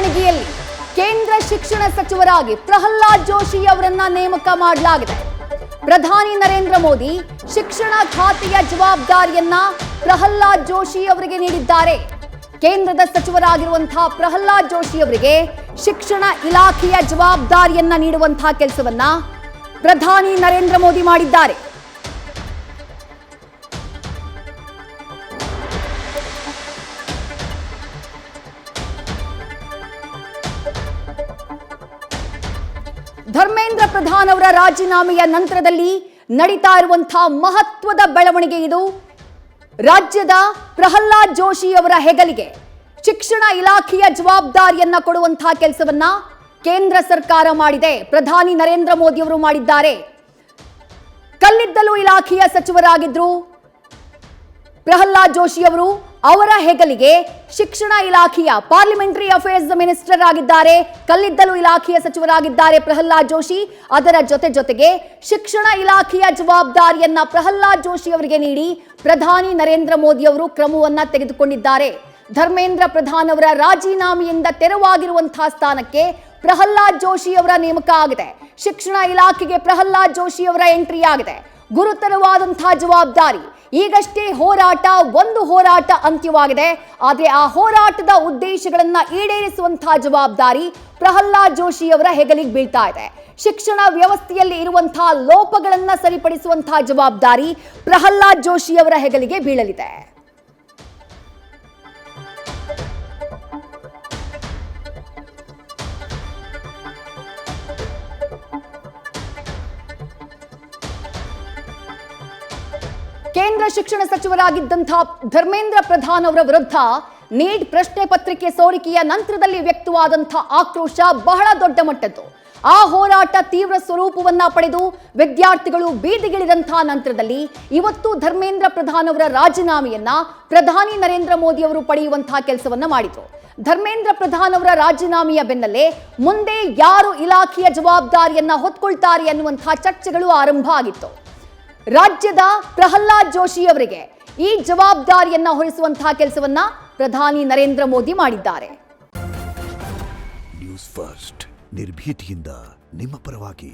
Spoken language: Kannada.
ಕಲಬುರಗಿಯಲ್ಲಿ ಕೇಂದ್ರ ಶಿಕ್ಷಣ ಸಚಿವರಾಗಿ ಪ್ರಹ್ಲಾದ್ ಜೋಶಿ ಅವರನ್ನ ನೇಮಕ ಮಾಡಲಾಗಿದೆ. ಪ್ರಧಾನಿ ನರೇಂದ್ರ ಮೋದಿ ಶಿಕ್ಷಣ ಖಾತೆಯ ಜವಾಬ್ದಾರಿಯನ್ನ ಪ್ರಹ್ಲಾದ್ ಜೋಶಿ ಅವರಿಗೆ ನೀಡಿದ್ದಾರೆ. ಕೇಂದ್ರದ ಸಚಿವರಾಗಿರುವಂತಹ ಪ್ರಹ್ಲಾದ್ ಜೋಶಿ ಅವರಿಗೆ ಶಿಕ್ಷಣ ಇಲಾಖೆಯ ಜವಾಬ್ದಾರಿಯನ್ನ ನೀಡುವಂತಹ ಕೆಲಸವನ್ನ ಪ್ರಧಾನಿ ನರೇಂದ್ರ ಮೋದಿ ಮಾಡಿದ್ದಾರೆ. ಧರ್ಮೇಂದ್ರ ಪ್ರಧಾನ್ ಅವರ ರಾಜೀನಾಮೆಯ ನಂತರದಲ್ಲಿ ನಡೀತಾ ಇರುವಂತಹ ಮಹತ್ವದ ಬೆಳವಣಿಗೆ ಇದು. ರಾಜ್ಯದ ಪ್ರಹ್ಲಾದ್ ಜೋಶಿ ಅವರ ಹೆಗಲಿಗೆ ಶಿಕ್ಷಣ ಇಲಾಖೆಯ ಜವಾಬ್ದಾರಿಯನ್ನ ಕೊಡುವಂತಹ ಕೆಲಸವನ್ನ ಕೇಂದ್ರ ಸರ್ಕಾರ ಮಾಡಿದೆ. ಪ್ರಧಾನಿ ನರೇಂದ್ರ ಮೋದಿ ಅವರು ಮಾಡಿದ್ದಾರೆ. ಕಲ್ಲಿದ್ದಲು ಇಲಾಖೆಯ ಸಚಿವರಾಗಿದ್ರು ಪ್ರಹ್ಲಾದ್ ಜೋಶಿ ಅವರು. ಅವರ ಹೆಗಲಿಗೆ ಶಿಕ್ಷಣ ಇಲಾಖೆಯ ಪಾರ್ಲಿಮೆಂಟರಿ ಅಫೇರ್ಸ್ ಮಿನಿಸ್ಟರ್ ಆಗಿದ್ದಾರೆ. ಕಲ್ಲಿದ್ದಲು ಇಲಾಖೆಯ ಸಚಿವರಾಗಿದ್ದಾರೆ ಪ್ರಹ್ಲಾದ್ ಜೋಶಿ. ಅದರ ಜೊತೆಗೆ ಶಿಕ್ಷಣ ಇಲಾಖೆಯ ಜವಾಬ್ದಾರಿಯನ್ನ ಪ್ರಹ್ಲಾದ್ ಜೋಶಿ ಅವರಿಗೆ ನೀಡಿ ಪ್ರಧಾನಿ ನರೇಂದ್ರ ಮೋದಿ ಅವರು ಕ್ರಮವನ್ನ ತೆಗೆದುಕೊಂಡಿದ್ದಾರೆ. ಧರ್ಮೇಂದ್ರ ಪ್ರಧಾನ್ ಅವರ ರಾಜೀನಾಮೆಯಿಂದ ತೆರವಾಗಿರುವಂತಹ ಸ್ಥಾನಕ್ಕೆ ಪ್ರಹ್ಲಾದ್ ಜೋಶಿ ಅವರ ನೇಮಕ ಆಗಿದೆ. ಶಿಕ್ಷಣ ಇಲಾಖೆಗೆ ಪ್ರಹ್ಲಾದ್ ಜೋಶಿ ಅವರ ಎಂಟ್ರಿ ಆಗಿದೆ. ಗುರುತರವಾದಂತಹ ಜವಾಬ್ದಾರಿ. ಈಗಷ್ಟೇ ಒಂದು ಹೋರಾಟ ಅಂತ್ಯವಾಗಿದೆ. ಆದರೆ ಆ ಹೋರಾಟದ ಉದ್ದೇಶಗಳನ್ನ ಈಡೇರಿಸುವಂತಹ ಜವಾಬ್ದಾರಿ ಪ್ರಹ್ಲಾದ್ ಜೋಶಿ ಅವರ ಹೆಗಲಿಗೆ ಬೀಳ್ತಾ ಇದೆ. ಶಿಕ್ಷಣ ವ್ಯವಸ್ಥೆಯಲ್ಲಿ ಇರುವಂತಹ ಲೋಪಗಳನ್ನ ಸರಿಪಡಿಸುವಂತಹ ಜವಾಬ್ದಾರಿ ಪ್ರಹ್ಲಾದ್ ಜೋಶಿ ಅವರ ಹೆಗಲಿಗೆ ಬೀಳಲಿದೆ. ಕೇಂದ್ರ ಶಿಕ್ಷಣ ಸಚಿವರಾಗಿದ್ದಂತಹ ಧರ್ಮೇಂದ್ರ ಪ್ರಧಾನ್ ಅವರ ವಿರುದ್ಧ ನೀಟ್ ಪ್ರಶ್ನೆ ಪತ್ರಿಕೆ ಸೋರಿಕೆಯ ನಂತರದಲ್ಲಿ ವ್ಯಕ್ತವಾದಂತಹ ಆಕ್ರೋಶ ಬಹಳ ದೊಡ್ಡ ಮಟ್ಟದ್ದು. ಆ ಹೋರಾಟ ತೀವ್ರ ಸ್ವರೂಪವನ್ನ ಪಡೆದು ವಿದ್ಯಾರ್ಥಿಗಳು ಬೀದಿಗಿಳಿದಂತಹ ನಂತರದಲ್ಲಿ ಇವತ್ತು ಧರ್ಮೇಂದ್ರ ಪ್ರಧಾನ್ ಅವರ ರಾಜೀನಾಮೆಯನ್ನ ಪ್ರಧಾನಿ ನರೇಂದ್ರ ಮೋದಿ ಅವರು ಪಡೆಯುವಂತಹ ಕೆಲಸವನ್ನ ಮಾಡಿದ್ರು. ಧರ್ಮೇಂದ್ರ ಪ್ರಧಾನ್ ಅವರ ರಾಜೀನಾಮೆಯ ಬೆನ್ನಲ್ಲೇ ಮುಂದೆ ಯಾರು ಇಲಾಖೆಯ ಜವಾಬ್ದಾರಿಯನ್ನ ಹೊತ್ಕೊಳ್ತಾರೆ ಅನ್ನುವಂತಹ ಚರ್ಚೆಗಳು ಆರಂಭ ಆಗಿತ್ತು. ರಾಜ್ಯದ ಪ್ರಹ್ಲಾದ್ ಜೋಶಿ ಅವರಿಗೆ ಈ ಜವಾಬ್ದಾರಿಯನ್ನ ಹೊರಿಸುವಂತಹ ಕೆಲಸವನ್ನ ಪ್ರಧಾನಿ ನರೇಂದ್ರ ಮೋದಿ ಮಾಡಿದ್ದಾರೆ. ನ್ಯೂಸ್ ಫಸ್ಟ್ ನಿರ್ಭೀತಿಯಿಂದ ನಿಮ್ಮ ಪರವಾಗಿ.